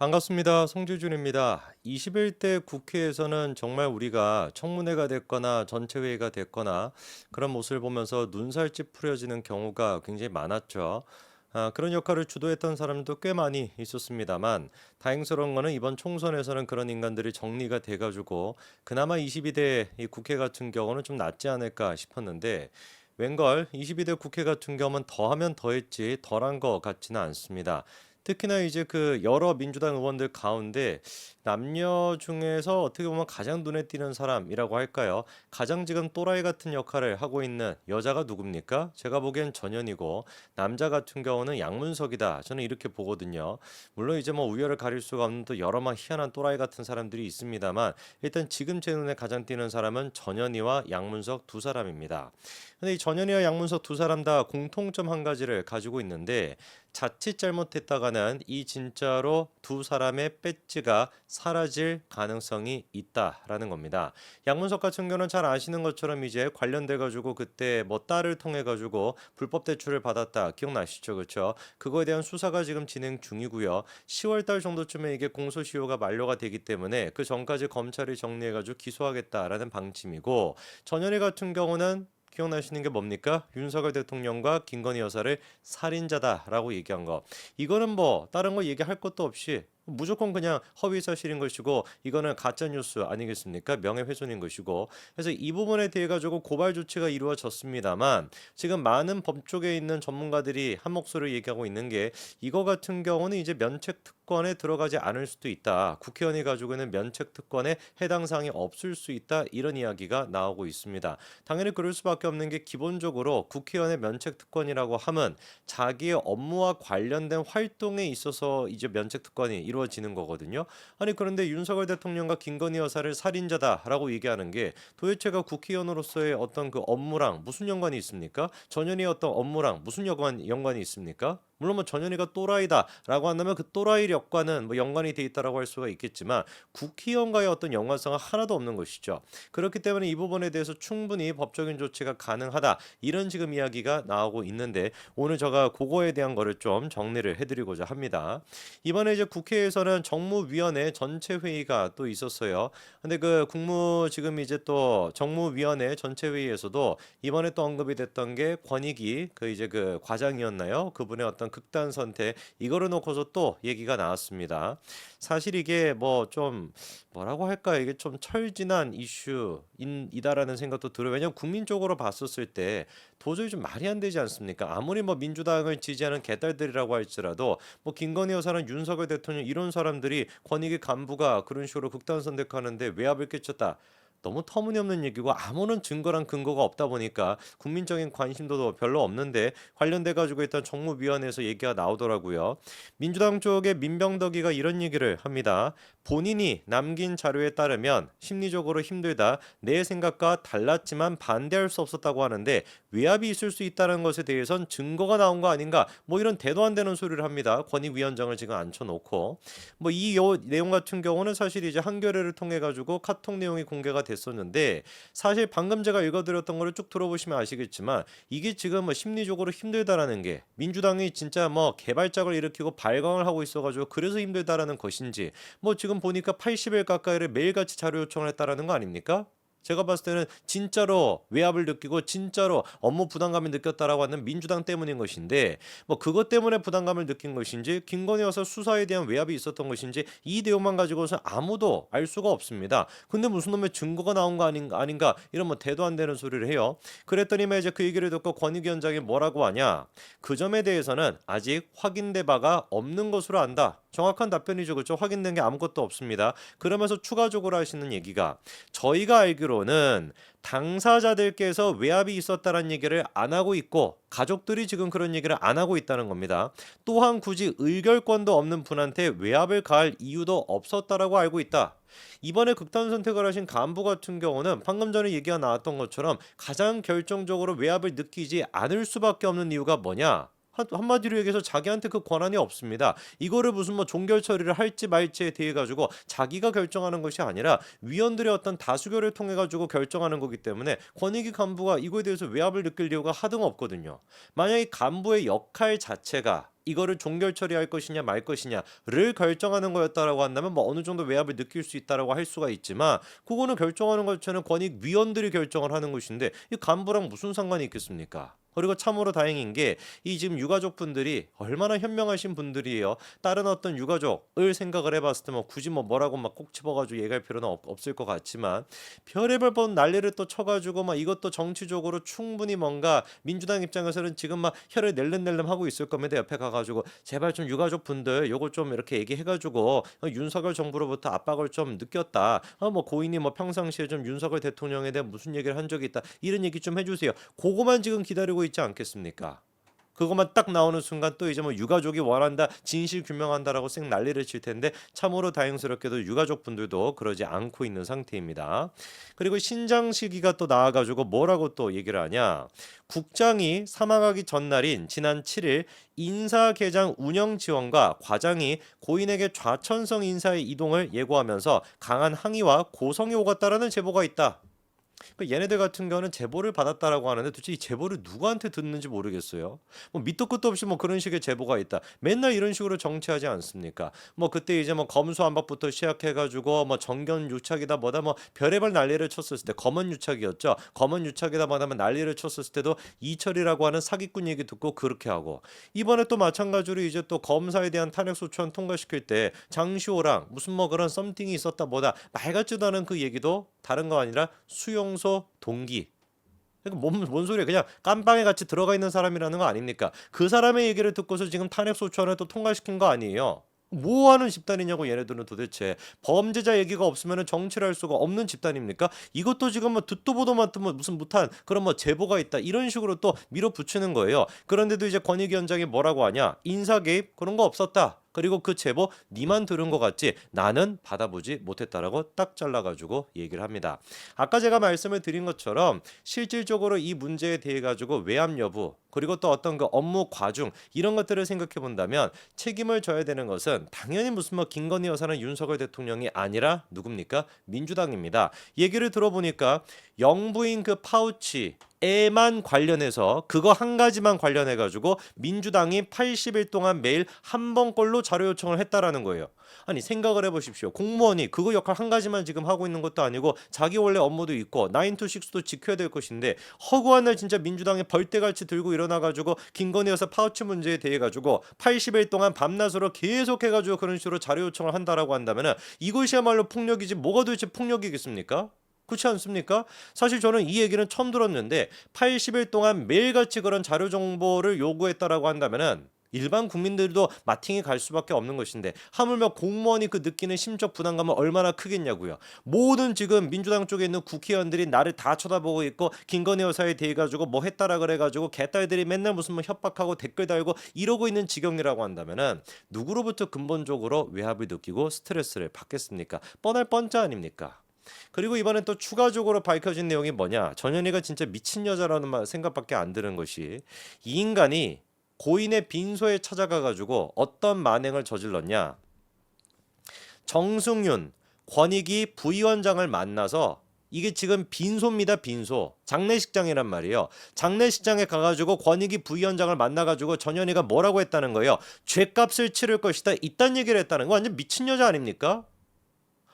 반갑습니다. 송지준입니다. 21대 국회에서는 정말 우리가 청문회가 됐거나 전체회의가 됐거나 그런 모습을 보면서 눈살 찌푸려지는 경우가 굉장히 많았죠. 그런 역할을 주도했던 사람도 꽤 많이 있었습니다만 다행스러운 거는 이번 총선에서는 그런 인간들이 정리가 돼가지고 그나마 22대 이 국회 같은 경우는 좀 낫지 않을까 싶었는데 웬걸 22대 국회 같은 경우는 더하면 더했지 덜한 것 같지는 않습니다. 특히나 이제 그 여러 민주당 의원들 가운데 남녀 중에서 어떻게 보면 가장 눈에 띄는 사람이라고 할까요? 가장 지금 또라이 같은 역할을 하고 있는 여자가 누굽니까? 제가 보기엔 전현이고 남자 같은 경우는 양문석이다. 저는 이렇게 보거든요. 물론 이제 뭐 우열을 가릴 수가 없는 또 여러 희한한 또라이 같은 사람들이 있습니다만 일단 지금 제 눈에 가장 띄는 사람은 전현이와 양문석 두 사람입니다. 근데 이 전현이와 양문석 두 사람 다 공통점 한 가지를 가지고 있는데 자칫 잘못했다가는 이 진짜로 두 사람의 배지가 사라질 가능성이 있다라는 겁니다. 양문석 같은 경우는 잘 아시는 것처럼 이제 관련돼 가지고 그때 뭐 딸을 통해 가지고 불법 대출을 받았다 기억나시죠, 그렇죠? 그거에 대한 수사가 지금 진행 중이고요. 10월 달 정도쯤에 이게 공소시효가 만료가 되기 때문에 그 전까지 검찰이 정리해 가지고 기소하겠다라는 방침이고 전현희 같은 경우는 기억나시는 게 뭡니까? 윤석열 대통령과 김건희 여사를 살인자다라고 얘기한 거. 이거는 뭐 다른 거 얘기할 것도 없이 무조건 그냥 허위 사실인 것이고 이거는 가짜 뉴스 아니겠습니까? 명예훼손인 것이고. 그래서 이 부분에 대해 가지고 고발 조치가 이루어졌습니다만 지금 많은 법조계에 있는 전문가들이 한 목소리를 얘기하고 있는 게 이거 같은 경우는 이제 면책 특권에 들어가지 않을 수도 있다. 국회의원이 가지고 있는 면책 특권에 해당 사항이 없을 수 있다. 이런 이야기가 나오고 있습니다. 당연히 그럴 수밖에 없는 게 기본적으로 국회의원의 면책 특권이라고 함은 자기의 업무와 관련된 활동에 있어서 이제 면책 특권이 이루어지는 거거든요. 아니 그런데 윤석열 대통령과 김건희 여사를 살인자다라고 얘기하는 게 도대체가 국회의원으로서의 어떤 그 업무랑 무슨 연관이 있습니까? 전현희의 어떤 업무랑 무슨 연관이 있습니까? 물론 뭐 전현희가 또라이다라고 한다면 그 또라이력과는 뭐 연관이 돼 있다라고 할 수가 있겠지만 국회의원과의 어떤 연관성은 하나도 없는 것이죠. 그렇기 때문에 이 부분에 대해서 충분히 법적인 조치가 가능하다 이런 지금 이야기가 나오고 있는데 오늘 제가 그거에 대한 거를 좀 정리를 해드리고자 합니다. 이번에 이제 국회에서는 정무위원회 전체 회의가 또 있었어요. 근데 그 국무 지금 이제 또 정무위원회 전체 회의에서도 이번에 또 언급이 됐던 게 권익위 그 이제 그 과장이었나요? 그분의 어떤 극단 선택 이거를 놓고서 또 얘기가 나왔습니다. 사실 이게 뭐 좀 뭐라고 할까요? 이게 좀 철진한 이슈이다라는 생각도 들어요. 왜냐면 국민적으로 봤었을 때 도저히 좀 말이 안 되지 않습니까? 아무리 뭐 민주당을 지지하는 개딸들이라고 할지라도 뭐 김건희 여사는 윤석열 대통령 이런 사람들이 권익위 간부가 그런 식으로 극단 선택하는데 외압을 끼쳤다. 너무 터무니없는 얘기고 아무런 증거랑 근거가 없다 보니까 국민적인 관심도도 별로 없는데 관련돼 가지고 일단 정무위원회에서 얘기가 나오더라고요. 민주당 쪽의 민병덕이가 이런 얘기를 합니다. 본인이 남긴 자료에 따르면 심리적으로 힘들다. 내 생각과 달랐지만 반대할 수 없었다고 하는데 외압이 있을 수 있다는 것에 대해선 증거가 나온 거 아닌가? 뭐 이런 대도 안 되는 소리를 합니다. 권익위원장을 지금 앉혀놓고 뭐 이 내용 같은 경우는 사실 이제 한겨레를 통해 가지고 카톡 내용이 공개가 됐었는데 사실 방금 제가 읽어드렸던 거를 쭉 들어보시면 아시겠지만 이게 지금 뭐 심리적으로 힘들다라는 게 민주당이 진짜 뭐 개발작을 일으키고 발광을 하고 있어가지고 그래서 힘들다라는 것인지 뭐 지금 보니까 80일 가까이를 매일같이 자료 요청을 했다라는 거 아닙니까? 제가 봤을 때는 진짜로 외압을 느끼고 진짜로 업무 부담감을 느꼈다라고 하는 민주당 때문인 것인데 뭐 그것 때문에 부담감을 느낀 것인지 김건희 여사 수사에 대한 외압이 있었던 것인지 이 내용만 가지고서 아무도 알 수가 없습니다. 근데 무슨 놈의 증거가 나온 거 아닌가 이런 뭐 대도 안 되는 소리를 해요. 그랬더니만 이제 그 얘기를 듣고 권익위원장이 뭐라고 하냐? 그 점에 대해서는 아직 확인돼 바가 없는 것으로 안다. 정확한 답변이죠. 그렇죠? 확인된 게 아무것도 없습니다. 그러면서 추가적으로 하시는 얘기가 저희가 알기로는 당사자들께서 외압이 있었다는 얘기를 안 하고 있고 가족들이 지금 그런 얘기를 안 하고 있다는 겁니다. 또한 굳이 의결권도 없는 분한테 외압을 가할 이유도 없었다라고 알고 있다. 이번에 극단 선택을 하신 간부 같은 경우는 방금 전에 얘기가 나왔던 것처럼 가장 결정적으로 외압을 느끼지 않을 수밖에 없는 이유가 뭐냐? 한마디로 얘기해서 자기한테 그 권한이 없습니다. 이거를 무슨 뭐 종결 처리를 할지 말지에 대해 가지고 자기가 결정하는 것이 아니라 위원들의 어떤 다수결을 통해 가지고 결정하는 거기 때문에 권익위 간부가 이거에 대해서 외압을 느낄 이유가 하등 없거든요. 만약 에 간부의 역할 자체가 이거를 종결 처리할 것이냐 말 것이냐를 결정하는 거였다라고 한다면 뭐 어느 정도 외압을 느낄 수 있다라고 할 수가 있지만, 그거는 결정하는 것 자체는 권익위원들이 결정을 하는 것인데 이 간부랑 무슨 상관이 있겠습니까? 그리고 참으로 다행인 게 이 지금 유가족분들이 얼마나 현명하신 분들이에요. 다른 어떤 유가족을 생각을 해봤을 때 뭐 굳이 뭐라고 막 꼭 집어가지고 얘기할 필요는 없을 것 같지만, 별의별 번 난리를 또 쳐가지고 막 이것도 정치적으로 충분히 뭔가 민주당 입장에서는 지금 막 혀를 낼름낼름 하고 있을 겁니다. 옆에 가가지고 제발 좀 유가족분들 요거 좀 이렇게 얘기해가지고 윤석열 정부로부터 압박을 좀 느꼈다. 뭐 고인이 뭐 평상시에 좀 윤석열 대통령에 대한 무슨 얘기를 한 적이 있다. 이런 얘기 좀 해주세요. 그거만 지금 기다리고 있지 않겠습니까? 그것만 딱 나오는 순간 또 이제 뭐 유가족이 원한다, 진실 규명한다라고 쌩 난리를 칠 텐데, 참으로 다행스럽게도 유가족 분들도 그러지 않고 있는 상태입니다. 그리고 신장 시기가 또 나와가지고 뭐라고 또 얘기를 하냐? 국장이 사망하기 전날인 지난 7일 인사개장 운영 지원과 과장이 고인에게 좌천성 인사의 이동을 예고하면서 강한 항의와 고성이 오갔다라는 제보가 있다. 얘네들 같은 경우는 제보를 받았다라고 하는데 도대체 이 제보를 누구한테 듣는지 모르겠어요. 뭐 밑도 끝도 없이 뭐 그런 식의 제보가 있다. 맨날 이런 식으로 정치하지 않습니까? 뭐 그때 이제 뭐 검수안박부터 시작해가지고 뭐 정견 유착이다 뭐다 뭐 별의별 난리를 쳤었을 때, 검언 유착이었죠. 검언 유착이다 뭐다 뭐 난리를 쳤었을 때도 이철이라고 하는 사기꾼 얘기 듣고 그렇게 하고, 이번에 또 마찬가지로 이제 또 검사에 대한 탄핵소추안 통과시킬 때 장시호랑 무슨 뭐 그런 썸띵이 있었다 뭐다 말 같지도 않은 그 얘기도 다른 거 아니라 수용소 동기. 그러니까 뭔 소리야? 그냥 깜빵에 같이 들어가 있는 사람이라는 거 아닙니까? 그 사람의 얘기를 듣고서 지금 탄핵 소추안을 또 통과시킨 거 아니에요? 뭐 하는 집단이냐고 얘네들은. 도대체 범죄자 얘기가 없으면 정치를 할 수가 없는 집단입니까? 이것도 지금 뭐 듣도 보도 못한 뭐 무슨 못한 그런 뭐 제보가 있다 이런 식으로 또 밀어붙이는 거예요. 그런데도 이제 권익위원장이 뭐라고 하냐? 인사 개입 그런 거 없었다. 그리고 그 제보 니만 들은 것 같지 나는 받아보지 못했다라고 딱 잘라가지고 얘기를 합니다. 아까 제가 말씀을 드린 것처럼 실질적으로 이 문제에 대해 가지고 외압 여부, 그리고 또 어떤 그 업무 과중 이런 것들을 생각해 본다면 책임을 져야 되는 것은 당연히 무슨 뭐 김건희 여사는 윤석열 대통령이 아니라 누굽니까? 민주당입니다. 얘기를 들어보니까 영부인 그 파우치 에만 관련해서 그거 한 가지만 관련해 가지고 민주당이 80일 동안 매일 한 번꼴로 자료 요청을 했다라는 거예요. 아니 생각을 해보십시오. 공무원이 그거 역할 한 가지만 지금 하고 있는 것도 아니고 자기 원래 업무도 있고 9to6도 지켜야 될 것인데, 허구한 날 진짜 민주당이 벌떼같이 들고 일어나가지고 김건희 여사 파우치 문제에 대해 가지고 80일 동안 밤낮으로 계속해가지고 그런 식으로 자료 요청을 한다라고 한다면은 이것이야말로 폭력이지 뭐가 도대체 폭력이겠습니까? 그렇지 않습니까? 사실 저는 이 얘기는 처음 들었는데 80일 동안 매일같이 그런 자료 정보를 요구했다라고 한다면은 일반 국민들도 마팅이 갈 수밖에 없는 것인데, 하물며 공무원이 그 느끼는 심적 부담감은 얼마나 크겠냐고요. 모든 지금 민주당 쪽에 있는 국회의원들이 나를 다 쳐다보고 있고 김건희 여사에 대해 가지고 뭐 했다라 그래가지고 개딸들이 맨날 무슨 뭐 협박하고 댓글 달고 이러고 있는 지경이라고 한다면은 누구로부터 근본적으로 외압을 느끼고 스트레스를 받겠습니까? 뻔할 뻔짜 아닙니까? 그리고 이번엔 또 추가적으로 밝혀진 내용이 뭐냐? 전현희가 진짜 미친 여자라는 생각밖에 안 드는 것이, 이 인간이 고인의 빈소에 찾아가 가지고 어떤 만행을 저질렀냐? 정승윤 권익위 부위원장을 만나서, 이게 지금 빈소입니다. 빈소. 장례식장이란 말이에요. 장례식장에 가가지고 권익위 부위원장을 만나가지고 전현희가 뭐라고 했다는 거예요? 죗값을 치를 것이다. 이딴 얘기를 했다는 거 완전 미친 여자 아닙니까?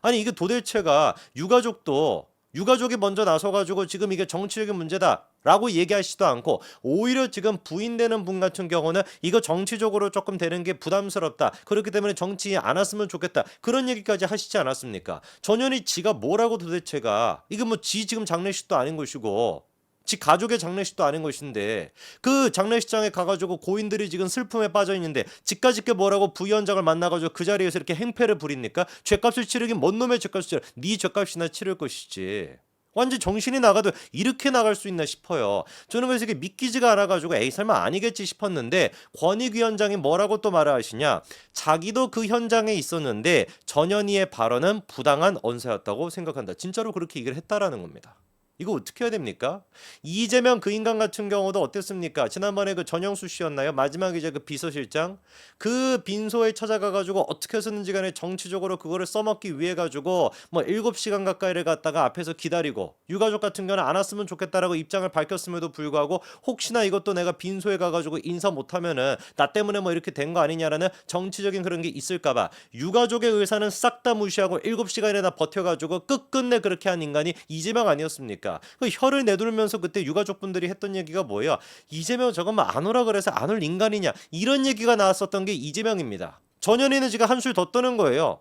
아니 이게 도대체가 유가족이 먼저 나서가지고 지금 이게 정치적인 문제다라고 얘기하시지도 않고, 오히려 지금 부인되는 분 같은 경우는 이거 정치적으로 조금 되는 게 부담스럽다, 그렇기 때문에 정치 안 왔으면 좋겠다, 그런 얘기까지 하시지 않았습니까? 전현희 지가 뭐라고 도대체가, 이거 뭐 지 지금 장례식도 아닌 것이고 지 가족의 장례식도 아닌 것인데, 그 장례식장에 가가지고 고인들이 지금 슬픔에 빠져 있는데 지까짓 게 뭐라고 부위원장을 만나가지고 그 자리에서 이렇게 행패를 부립니까? 죗값을 치르긴 뭔 놈의 죗값을 치러, 네 죗값이나 치를 것이지. 완전 정신이 나가도 이렇게 나갈 수 있나 싶어요. 저는 그래서 이게 믿기지가 않아가지고 에이 설마 아니겠지 싶었는데, 권익위원장이 뭐라고 또 말을 하시냐? 자기도 그 현장에 있었는데 전현희의 발언은 부당한 언사였다고 생각한다. 진짜로 그렇게 얘기를 했다라는 겁니다. 이거 어떻게 해야 됩니까? 이재명 그 인간 같은 경우도 어땠습니까? 지난번에 그 전영수 씨였나요? 마지막 이제 그 비서실장 그 빈소에 찾아가 가지고 어떻게 해서든지 간에 정치적으로 그거를 써먹기 위해 가지고 뭐 7시간 가까이를 갔다가 앞에서 기다리고 유가족 같은 경우는 안 왔으면 좋겠다라고 입장을 밝혔음에도 불구하고 혹시나 이것도 내가 빈소에 가 가지고 인사 못하면은 나 때문에 뭐 이렇게 된 거 아니냐라는 정치적인 그런 게 있을까 봐 유가족의 의사는 싹 다 무시하고 7시간이나 버텨 가지고 끝끝내 그렇게 한 인간이 이재명 아니었습니까? 그 혀를 내두르면서 그때 유가족분들이 했던 얘기가 뭐예요? 이재명 저건 안 오라 그래서 안 올 인간이냐 이런 얘기가 나왔었던 게 이재명입니다. 전현희는 지금 한술 더 떠는 거예요.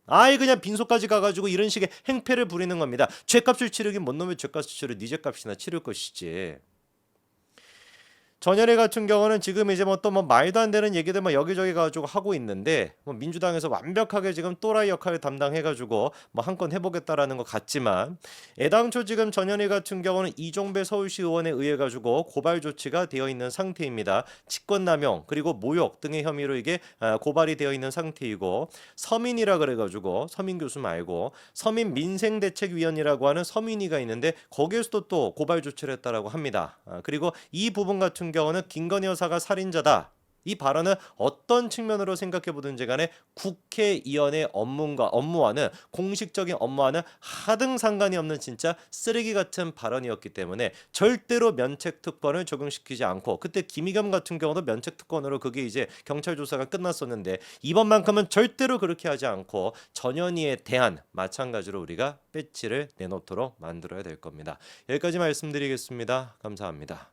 아예 그냥 빈소까지 가가지고 이런 식의 행패를 부리는 겁니다. 죗값을 치르긴 뭔 놈의 죗값을 치르 네 죗값이나 치를 것이지. 전현희 같은 경우는 지금 이제 뭐 또 뭐 말도 안 되는 얘기들 뭐 여기저기 가지고 하고 있는데 뭐 민주당에서 완벽하게 지금 또라이 역할을 담당해가지고 뭐 한 건 해보겠다라는 것 같지만 애당초 지금 전현희 같은 경우는 이종배 서울시 의원에 의해 가지고 고발 조치가 되어 있는 상태입니다. 직권남용 그리고 모욕 등의 혐의로 이게 고발이 되어 있는 상태이고 서민이라 그래가지고 서민 교수 말고 서민 민생대책위원이라고 하는 서민이가 있는데 거기에서도 또 고발 조치를 했다라고 합니다. 그리고 이 부분 같은 경우는 김건희 여사가 살인자다. 이 발언은 어떤 측면으로 생각해 보든지 간에 국회의원의 업무와는 공식적인 업무와는 하등 상관이 없는 진짜 쓰레기 같은 발언이었기 때문에 절대로 면책 특권을 적용시키지 않고 그때 김의겸 같은 경우도 면책 특권으로 그게 이제 경찰 조사가 끝났었는데 이번만큼은 절대로 그렇게 하지 않고 전현희에 대한 마찬가지로 우리가 배치를 내놓도록 만들어야 될 겁니다. 여기까지 말씀드리겠습니다. 감사합니다.